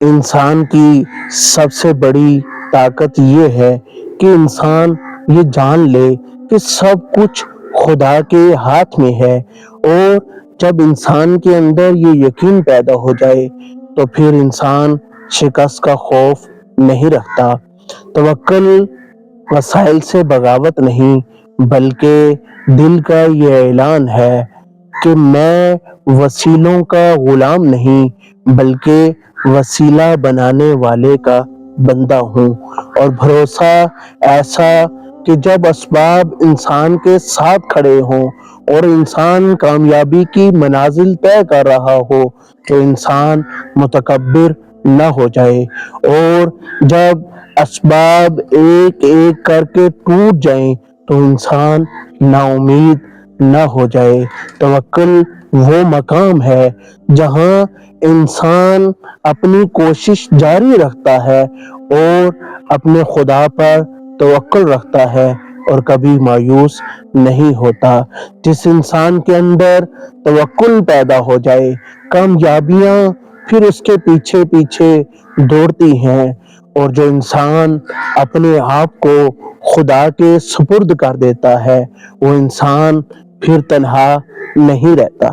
انسان کی سب سے بڑی طاقت یہ ہے کہ انسان یہ جان لے کہ سب کچھ خدا کے ہاتھ میں ہے، اور جب انسان کے اندر یہ یقین پیدا ہو جائے تو پھر انسان شکست کا خوف نہیں رکھتا۔ توکل وسائل سے بغاوت نہیں، بلکہ دل کا یہ اعلان ہے کہ میں وسیلوں کا غلام نہیں، بلکہ وسیلہ بنانے والے کا بندہ ہوں۔ اور بھروسہ ایسا کہ جب اسباب انسان کے ساتھ کھڑے ہوں اور انسان کامیابی کی منازل طے کر رہا ہو تو انسان متکبر نہ ہو جائے، اور جب اسباب ایک ایک کر کے ٹوٹ جائیں تو انسان نا امید نہ ہو جائے۔ توکل وہ مقام ہے جہاں انسان اپنی کوشش جاری رکھتا ہے اور اپنے خدا پر توکل رکھتا ہے اور کبھی مایوس نہیں ہوتا۔ جس انسان کے اندر توکل پیدا ہو جائے، کامیابیاں پھر اس کے پیچھے پیچھے دوڑتی ہیں، اور جو انسان اپنے آپ کو خدا کے سپرد کر دیتا ہے وہ انسان پھر تنہا نہیں رہتا۔